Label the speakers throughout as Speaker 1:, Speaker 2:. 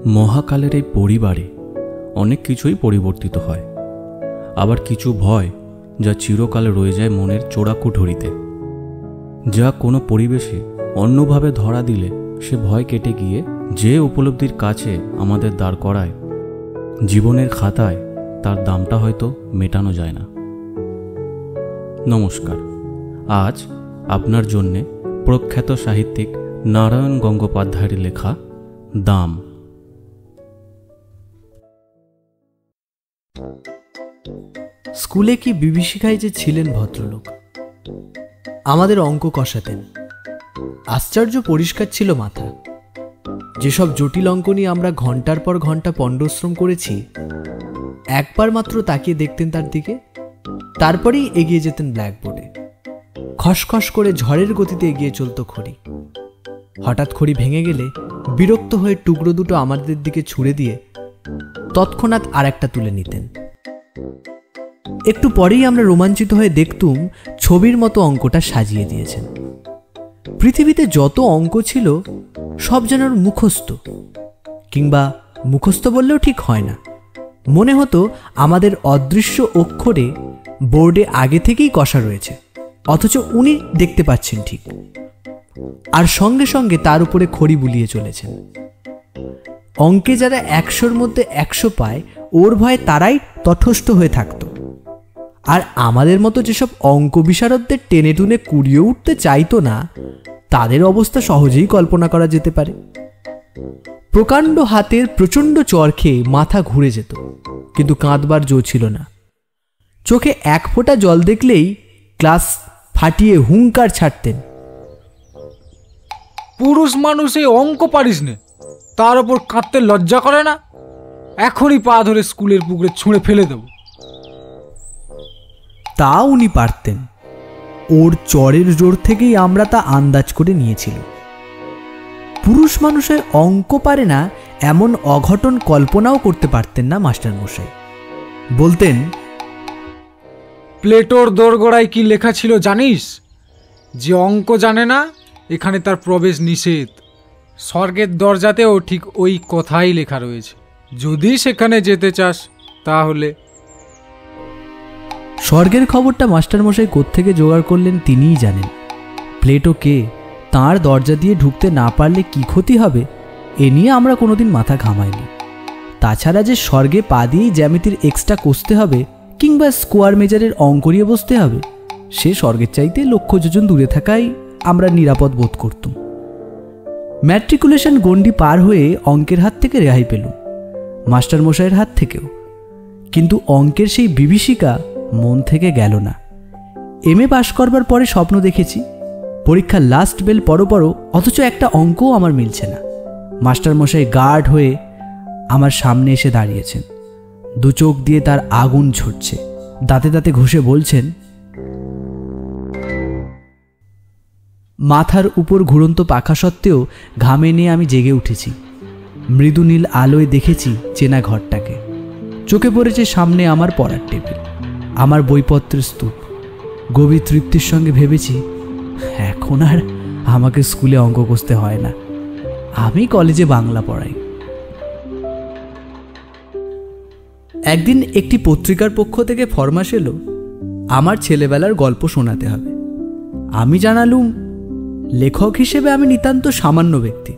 Speaker 1: মহাকালের এই পরিবারে অনেক কিছুই পরিবর্তিত হয়, আবার কিছু ভয় যা চিরকাল রয়ে যায় মনের চোরাকুঠুরিতে, যা কোনো পরিবেশে অন্যভাবে ধরা দিলে সে ভয় কেটে গিয়ে যে উপলব্ধির কাছে আমাদের দাঁড় করায়, জীবনের খাতায় তার দামটা হয়তো মেটানো যায় না। নমস্কার, আজ আপনার জন্যে প্রখ্যাত সাহিত্যিক নারায়ণ গঙ্গোপাধ্যায়ের লেখা দাম।
Speaker 2: স্কুলে কি বিভীষিকায় যে ছিলেন ভদ্রলোক। আমাদের অঙ্ক কষাতেন, আশ্চর্য পরিষ্কার ছিল মাথা। যেসব জটিল অঙ্ক নিয়ে আমরা ঘন্টার পর ঘন্টা পণ্ডশ্রম করেছি, একবার মাত্র তাকিয়ে দেখতেন তার দিকে, তারপরেই এগিয়ে যেতেন ব্ল্যাকবোর্ডে। খসখস করে ঝড়ের গতিতে এগিয়ে চলত খড়ি। হঠাৎ খড়ি ভেঙে গেলে বিরক্ত হয়ে টুকরো দুটো আমাদের দিকে ছুঁড়ে দিয়ে তৎক্ষণাৎ আর একটা তুলে নিতেন। একটু পরেই আমরা রোমাঞ্চিত হয়ে দেখতুম ছবির মতো অঙ্কটা সাজিয়ে দিয়েছেন। পৃথিবীতে যত অঙ্ক ছিল সব যেন মুখস্থ, কিংবা মুখস্থ বললেও ঠিক হয় না, মনে হতো আমাদের অদৃশ্য অক্ষরে বোর্ডে আগে থেকেই কষা রয়েছে, অথচ উনি দেখতে পাচ্ছেন ঠিক, আর সঙ্গে সঙ্গে তার উপরে খড়ি বুলিয়ে চলেছেন। অঙ্কে যারা 100-র মধ্যে 100 পায়, ওর ভয়ে তারাই তটস্থ হয়ে থাকত। আর আমাদের মতো যেসব অঙ্ক বিশারদদের টেনে টুনে কুড়িয়ে উঠতে চাইতো না, তাদের অবস্থা সহজেই কল্পনা করা যেতে পারে। প্রকাণ্ড হাতের প্রচণ্ড চর খেয়ে মাথা ঘুরে যেত, কিন্তু কাঁদবার জো ছিল না। চোখে এক ফোঁটা জল দেখলেই ক্লাস ফাটিয়ে হুঙ্কার ছাড়তেন,
Speaker 3: পুরুষ মানুষ এই অঙ্ক পারিস নে, তার ওপর কাঁদতে লজ্জা করে না? এখনই পা ধরে স্কুলের পুকুরে ছুঁড়ে ফেলে দেব।
Speaker 2: তা উনি পারতেন, ওর চরের জোর থেকেই আমরা তা আন্দাজ করে নিয়েছিল। পুরুষ মানুষের অঙ্ক পারে না এমন অঘটন কল্পনাও করতে পারতেন না মাস্টারমশাই। বলতেন,
Speaker 3: প্লেটোর দোরগোড়ায় কি লেখা ছিল জানিস? যে অঙ্ক জানে না, এখানে তার প্রবেশ নিষেধ। স্বর্গের দরজাতেও ঠিক ওই কথাই লেখা রয়েছে। যদি সেখানে যেতে চাস তাহলে।
Speaker 2: স্বর্গের খবরটা মাস্টারমশাই কোত্থেকে জোগাড় করলেন তিনিই জানেন। প্লেটো কে, তাঁর দরজা দিয়ে ঢুকতে না পারলে কি ক্ষতি হবে, এ নিয়ে আমরা কোনোদিন মাথা ঘামাইনি। তাছাড়া যে স্বর্গে পা দিয়েই জ্যামিতির এক্সট্রা কষতে হবে, কিংবা স্কোয়ার মেজারের অঙ্ক নিয়ে বসতে হবে, সে স্বর্গের চাইতে লক্ষ যোজন দূরে থাকাই আমরা নিরাপদ বোধ করতুম। ম্যাট্রিকুলেশন গণ্ডি পার হয়ে অঙ্কের হাত থেকে রেহাই পেলুম, মাস্টারমশাইয়ের হাত থেকেও। কিন্তু অঙ্কের সেই বিভীষিকা মন থেকে গেল না। এমএ পাশ করবার পরে স্বপ্ন দেখেছি, পরীক্ষার লাস্ট বেল পড়ো, অথচ একটা অঙ্কও আমার মিলছে না। মাস্টারমশাই গার্ড হয়ে আমার সামনে এসে দাঁড়িয়েছেন, দু চোখ দিয়ে তার আগুন ঝরছে, দাঁতে দাঁতে ঘষে বলছেন, মাথার উপর ঘুরন্ত পাখা সত্ত্বেও ঘামে নিয়ে আমি জেগে উঠেছি। মৃদু নীল আলোয় দেখেছি চেনা ঘরটাকে। চোখে পড়েছে সামনে আমার পড়ার টেবিল, আমার বইপত্রের স্তূপ। গভীর তৃপ্তির সঙ্গে ভেবেছি, এখন আর আমাকে স্কুলে অঙ্ক কষতে হয় না, আমি কলেজে বাংলা পড়াই। একদিন একটি পত্রিকার পক্ষ থেকে ফরমাশ এলো, আমার ছেলেবেলার গল্প শোনাতে হবে। আমি জানালুম, লেখক হিসেবে আমি নিতান্ত সামান্য ব্যক্তি,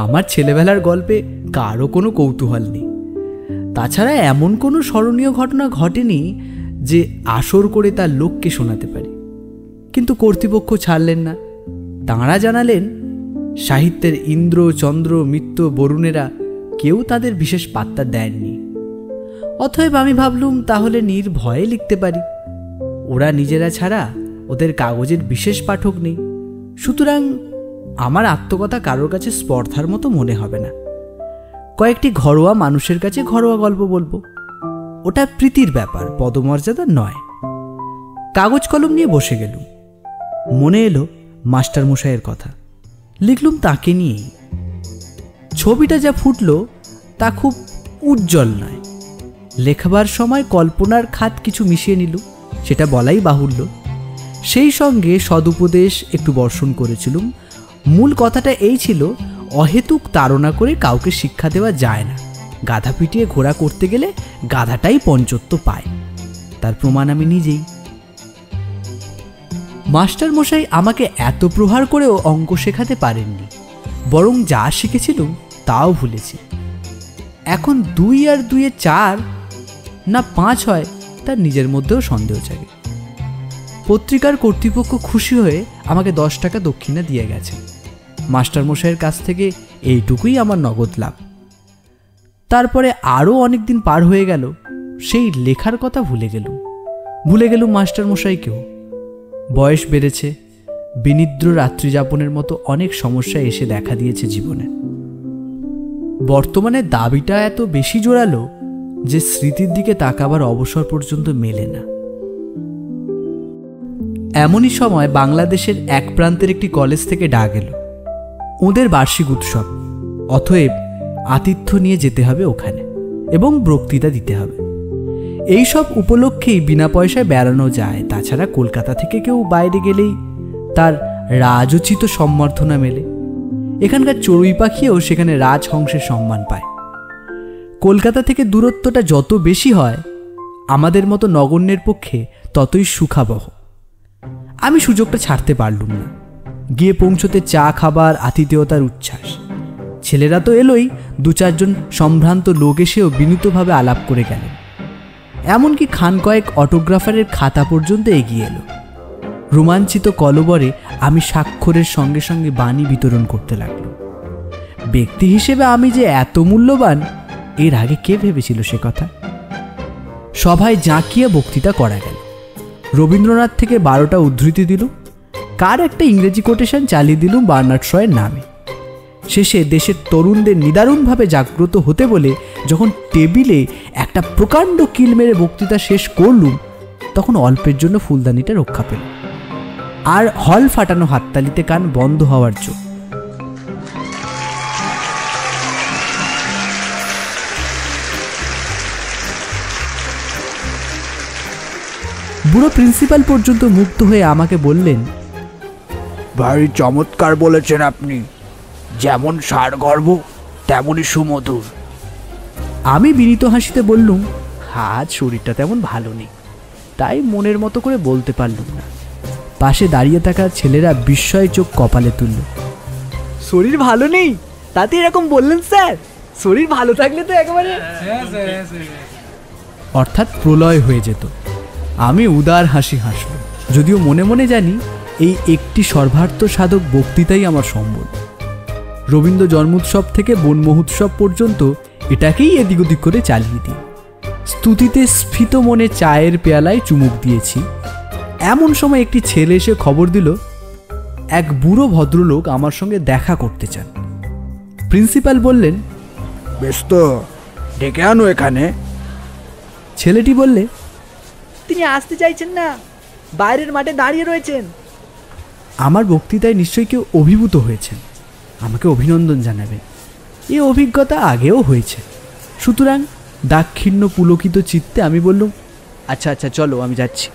Speaker 2: আমার ছেলেবেলার গল্পে কারও কোনো কৌতূহল নেই। তাছাড়া এমন কোনো স্মরণীয় ঘটনা ঘটেনি যে আসর করে তার লোককে শোনাতে পারি। কিন্তু কর্তৃপক্ষ ছাড়লেন না। তাঁরা জানালেন, সাহিত্যের ইন্দ্র, চন্দ্র, মিত্র, বরুণেরা কেউ তাদের বিশেষ পাত্তা দেননি। অতএব আমি ভাবলুম, তাহলে নির্ভয়ে লিখতে পারি। ওরা নিজেরা ছাড়া ওদের কাগজের বিশেষ পাঠক নেই, সুতরাং আমার আত্মকথা কারোর কাছে স্পর্ধার মতো মনে হবে না। কয়েকটি ঘরোয়া মানুষের কাছে ঘরোয়া গল্প বলবো, ওটা প্রীতির ব্যাপার, পদমর্যাদা নয়। কাগজ কলম নিয়ে বসে গেলুম। মনে এলো মাস্টারমশাইয়ের কথা, লিখলুম তাকে নিয়েই। ছবিটা যা ফুটলো তা খুব উজ্জ্বল নয়। লেখবার সময় কল্পনার খাত কিছু মিশিয়ে নিল, সেটা বলাই বাহুল্য। সেই সঙ্গে সদুপদেশ একটু বর্ষণ করেছিলুম। মূল কথাটা এই ছিল, অহেতুক তাড়না করে কাউকে শিক্ষা দেওয়া যায় না। গাধা পিটিয়ে ঘোড়া করতে গেলে গাধাটাই পঞ্চত্ব পায়, তার প্রমাণ আমি নিজেই। মাস্টার মশাই আমাকে এত প্রহার করেও অঙ্ক শেখাতে পারেননি, বরং যা শিখেছিলুম তাও ভুলেছি। এখন 2 আর 2 4 না 5 হয় তার নিজের মধ্যেও সন্দেহ জাগে। পত্রিকার কর্তৃপক্ষ খুশি হয়ে আমাকে 10 টাকা দক্ষিণা দিয়ে গেছে। মাস্টার মশাইয়ের কাছ থেকে এইটুকুই আমার নগদ লাভ। তারপরে আরও অনেক দিন পার হয়ে গেল, সেই লেখার কথা ভুলে গেলুম মাস্টার মশাইকেও। বয়স বেড়েছে, বিনিদ্র রাত্রিযাপনের মতো অনেক সমস্যা এসে দেখা দিয়েছে জীবনে। বর্তমানে দাবিটা এত বেশি জোরালো যে স্মৃতির দিকে তাকাবার অবসর পর্যন্ত মেলে না। এমনই সময় বাংলাদেশের এক প্রান্তের একটি কলেজ থেকে ডাক এলো, ওদের বার্ষিক উৎসব, অতএব আতিথ্য নিয়ে যেতে হবে ওখানে এবং বক্তৃতা দিতে হবে। এই সব উপলক্ষেই বিনা পয়সায় বেড়ানো যায়। তাছাড়া কলকাতা থেকে কেউ বাইরে গেলেই তার রাজোচিত সম্বর্ধনা মেলে। এখানকার চড়ুই পাখিও সেখানে রাজহংসের সম্মান পায়। কলকাতা থেকে দূরত্বটা যত বেশি হয় আমাদের মতো নগণ্যের পক্ষে ততই সুখাবহ। আমি সুযোগটা ছাড়তে পারলুম না। গিয়ে পৌঁছতে চা খাবার, আতিথেয়তার উচ্ছ্বাস। ছেলেরা তো এলোই, 2-4 জন সম্ভ্রান্ত লোক এসেও বিনীতভাবে আলাপ করে গেলেন। এমনকি খান কয়েক অটোগ্রাফারের খাতা পর্যন্ত এগিয়ে এলো। রোমাঞ্চিত কলবরে আমি স্বাক্ষরের সঙ্গে সঙ্গে বাণী বিতরণ করতে লাগলাম। ব্যক্তি হিসেবে আমি যে এত মূল্যবান, এর আগে কে ভেবেছিল সে কথা? সভায় জাঁকিয়ে বক্তৃতা করা গেল। রবীন্দ্রনাথ থেকে 12টা উদ্ধৃতি দিলুম, কার একটা ইংরেজি কোটেশন চালিয়ে দিলুম বার্নার্ড শয়ের নামে। শেষে দেশের তরুণদের নিদারুণভাবে জাগ্রত হতে বলে যখন টেবিলে একটা প্রকাণ্ড কিল মেরে বক্তৃতা শেষ করলুম, তখন অল্পের জন্য ফুলদানিটা রক্ষা পেল, আর হল ফাটানো হাততালিতে কান বন্ধ হওয়ার জন্য। বুড়ো প্রিন্সিপাল পর্যন্ত মুগ্ধ হয়ে আমাকে বললেন,
Speaker 4: ভারী চমৎকার বলেছেন আপনি, যেমন সারগর্ভ তেমনই সুমধুর।
Speaker 2: আমি বিনীত হাসিতে বললুম, আজ শরীরটা তেমন ভালো নেই, তাই মনের মতো করে বলতে পারলুম না। পাশে দাঁড়িয়ে থাকা ছেলেরা বিস্ময়ে চোখ কপালে তুলল। শরীর ভালো নেই তাতে এরকম বললেন স্যার? শরীর ভালো থাকলে তো একেবারে, অর্থাৎ প্রলয় হয়ে যেত। আমি উদার হাসি হাসলাম, যদিও মনে মনে জানি এই একটি সর্বার্থ সাধক বক্তৃতাই আমার সম্বল। রবীন্দ্র জন্মোৎসব থেকে বন মহোৎসব পর্যন্ত এটাকেই এদিক ওদিক করে চালিয়ে দিই। স্তুতিতে স্ফীত মনে চায়ের পেয়ালায় চুমুক দিয়েছি। এমন সময় একটি ছেলে এসে খবর দিল, এক বুড়ো ভদ্রলোক আমার সঙ্গে দেখা করতে চান। প্রিন্সিপাল বললেন,
Speaker 4: বেশ তো, ডেকে আনো এখানে।
Speaker 2: ছেলেটি বললে, তিনি আসতে চাইছেন না, বাইরের মাঠে দাঁড়িয়ে রয়েছেন। আমার বক্তৃতায় নিশ্চয়ই কেউ অভিভূত হয়েছেন, আমাকে অভিনন্দন জানাবেন। এই অভিজ্ঞতা আগেও হয়েছে। সুতরাং দাক্ষিণ্য পুলকিত চিত্তে আমি বললাম, আচ্ছা আচ্ছা চলো, আমি যাচ্ছি।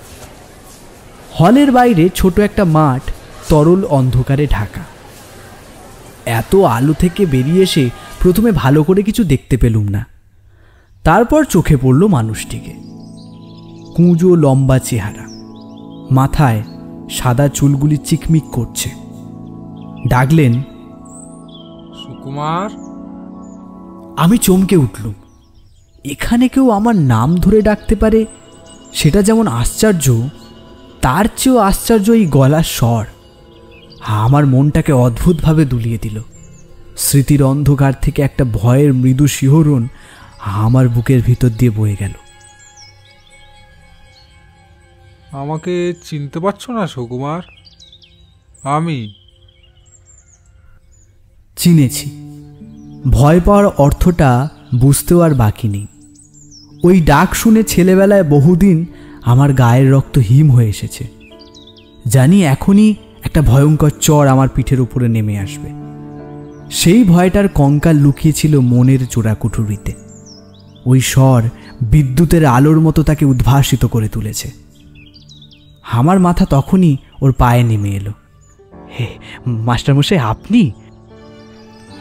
Speaker 2: হলের বাইরে ছোট একটা মাঠ তরল অন্ধকারে ঢাকা। এত আলো থেকে বেরিয়ে এসে প্রথমে ভালো করে কিছু দেখতে পেলুম না। তারপর চোখে পড়ল মানুষটিকে। কুঁজো লম্বা চেহারা, মাথায় সাদা চুলগুলি চিকমিক করছে। ডাকলেন,
Speaker 3: সুকুমার।
Speaker 2: আমি চমকে উঠলুম। এখানে কেউ আমার নাম ধরে ডাকতে পারে, সেটা যেমন আশ্চর্য, তার চেয়েও আশ্চর্য এই গলার স্বর। আমার মনটাকে অদ্ভুতভাবে দুলিয়ে দিল। স্মৃতির অন্ধকার থেকে একটা ভয়ের মৃদু শিহরণ আমার বুকের ভিতর দিয়ে বয়ে গেল।
Speaker 3: আমাকে চিনতে পারছো না সুকুমার? আমি
Speaker 2: চিনেছি। ভয় পাওয়ার অর্থটা বুঝতেও আর বাকি নেই। ওই ডাক শুনে ছেলেবেলায় বহুদিন আমার গায়ের রক্ত হিম হয়ে এসেছে। জানি এখনই একটা ভয়ঙ্কর চড় আমার পিঠের উপরে নেমে আসবে। সেই ভয়টার কঙ্কাল লুকিয়েছিল মনের চোরাকুঠুরিতে। ওই স্বর বিদ্যুতের আলোর মতো তাকে উদ্ভাসিত করে তুলেছে। আমার মাথা তখনই ওর পায়ে নেমে এলো। হে মাস্টারমশাই, আপনি?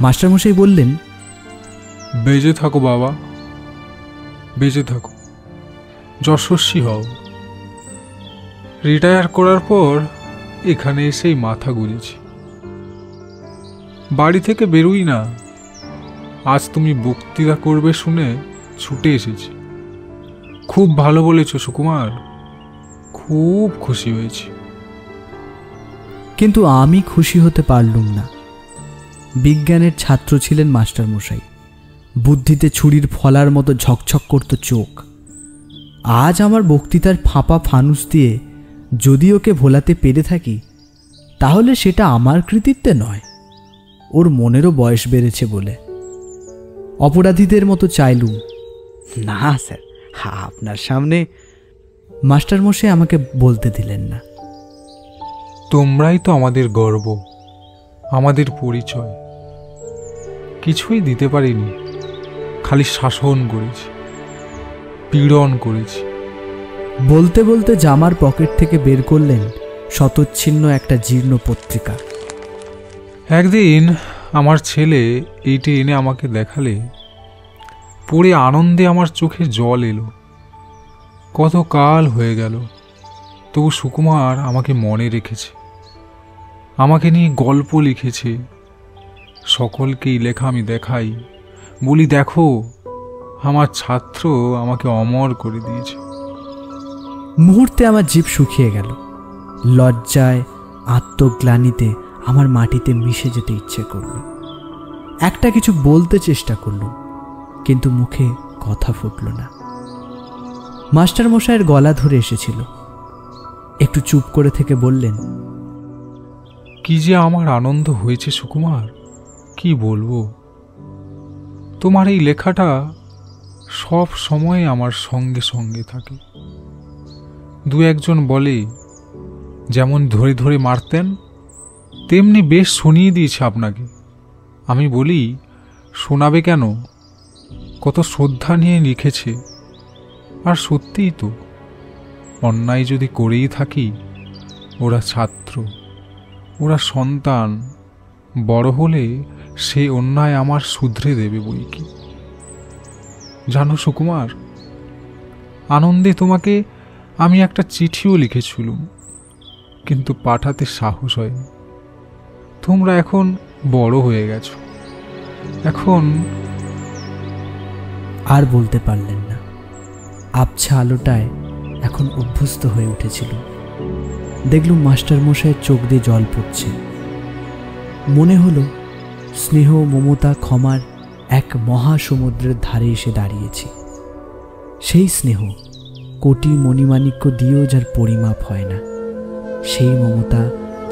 Speaker 2: মাস্টারমশাই বললেন,
Speaker 3: বেঁচে থাকো বাবা, বেঁচে থাকো, যশস্বী হও। রিটায়ার করার পর এখানে এসেই মাথা গুঁজেছি, বাড়ি থেকে বেরোই না। আজ তুমি বক্তৃতা করবে শুনে ছুটে এসেছি। খুব ভালো বলেছ সুকুমার, খুব খুশি হয়েছি।
Speaker 2: কিন্তু আমি খুশি হতে পারলুম না। বিজ্ঞানের ছাত্র ছিলেন মাস্টারমশাই, বুদ্ধিতে ছুরির ফলার মতো ঝকঝক করত চোখ। আজ আমার বক্তৃতার ফাঁপা ফানুস দিয়ে যদি ওকে ভোলাতে পেরে থাকি, তাহলে সেটা আমার কৃতিত্বে নয়, ওর মনেরও বয়স বেড়েছে বলে। অপরাধীদের মতো চাইলুম, না স্যার, আপনার সামনে। মাস্টারমশাই আমাকে বলতে দিলেন না।
Speaker 3: তোমরাই তো আমাদের গর্ব, আমাদের পরিচয়। কিছুই দিতে পারিনি, খালি শাসন করেছি, পীড়ন করেছি।
Speaker 2: বলতে বলতে জামার পকেট থেকে বের করলেন শতচ্ছিন্ন একটা জীর্ণ পত্রিকা।
Speaker 3: একদিন আমার ছেলে এইটি এনে আমাকে দেখালে, পড়ে আনন্দে আমার চোখে জল এলো। কত কাল হয়ে গেল, তবু সুকুমার আমাকে মনে রেখেছে, আমাকে নিয়ে গল্প লিখেছে। সকলকেই লেখা আমি দেখাই, বলি দেখো আমার ছাত্র আমাকে অমর করে দিয়েছে।
Speaker 2: মুহূর্তে আমার জিভ শুকিয়ে গেল। লজ্জায়, আত্মগ্লানিতে আমার মাটিতে মিশে যেতে ইচ্ছে করল। একটা কিছু বলতে চেষ্টা করল, কিন্তু মুখে কথা ফুটল না। মাস্টারমশাইয়ের গলা ধরে এসেছিল। একটু চুপ করে থেকে বললেন,
Speaker 3: কি যে আমার আনন্দ হয়েছে সুকুমার, কি বলবো। তোমার এই লেখাটা সব সময় আমার সঙ্গে সঙ্গে থাকে। দু একজন বলে, যেমন ধরে ধরে মারতেন তেমনি বেশ শুনিয়ে দিয়েছে আপনাকে। আমি বলি, শোনাবে কেন, কত শ্রদ্ধা নিয়ে লিখেছে। আর সত্যিই তো, অন্যায় যদি করেই থাকি, ওরা ছাত্র, ওরা সন্তান, বড় হলে সে অন্যায় আমার শুধরে দেবে বই কি। জানো সুকুমার, আনন্দে তোমাকে আমি একটা চিঠিও লিখেছিলুম, কিন্তু পাঠাতে সাহস হয়নি। তোমরা এখন বড় হয়ে গেছো, এখন।
Speaker 2: আর বলতে পারলেন না। আবছা আলোটায় এখন অভ্যস্ত হয়ে উঠেছিল। দেখলুম মাস্টারমশাইয়ের চোখ দিয়ে জল পড়ছে। মনে হলো স্নেহ, মমতা, ক্ষমার এক মহাসমুদ্রের ধারে এসে দাঁড়িয়েছি। সেই স্নেহ কোটি মণিমাণিক্য দিয়েও যার পরিমাপ হয় না, সেই মমতা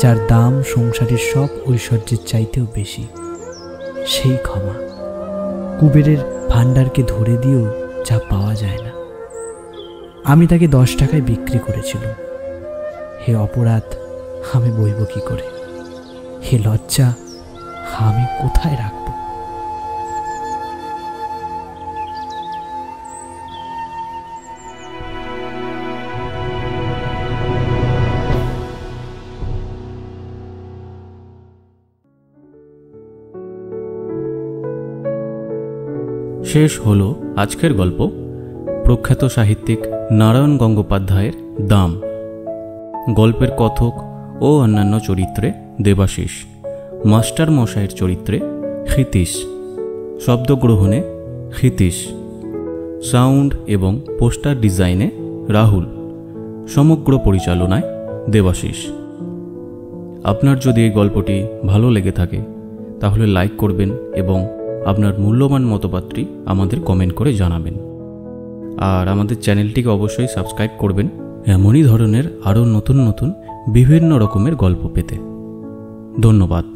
Speaker 2: যার দাম সংসারের সব ঐশ্বর্যের চাইতেও বেশি, সেই ক্ষমা কুবেরের ভাণ্ডারকে ধরে দিয়েও যা পাওয়া যায় না। আমি তাকে 10 টাকায় বিক্রি করেছিলাম। হে অপরাধ, আমি বইব কি করে? হে লজ্জা, আমি কোথায় রাখব?
Speaker 1: শেষ হলো আজকের গল্প, প্রখ্যাত সাহিত্যিক নারায়ণ গঙ্গোপাধ্যায়ের দাম। গল্পের কথক ও অন্যান্য চরিত্রে দেবাশিস, মাস্টার মশাইয়ের চরিত্রে ক্ষিতীশ, শব্দগ্রহণে ক্ষিতীশ, সাউন্ড এবং পোস্টার ডিজাইনে রাহুল, সমগ্র পরিচালনায় দেবাশিস। আপনার যদি এই গল্পটি ভালো লেগে থাকে তাহলে লাইক করবেন এবং আপনার মূল্যবান মতবাদটি আমাদের কমেন্ট করে জানাবেন। আর আমাদের চ্যানেলটিকে অবশ্যই সাবস্ক্রাইব করবেন এমনই ধরনের আরও নতুন নতুন বিভিন্ন রকমের গল্প পেতে। ধন্যবাদ।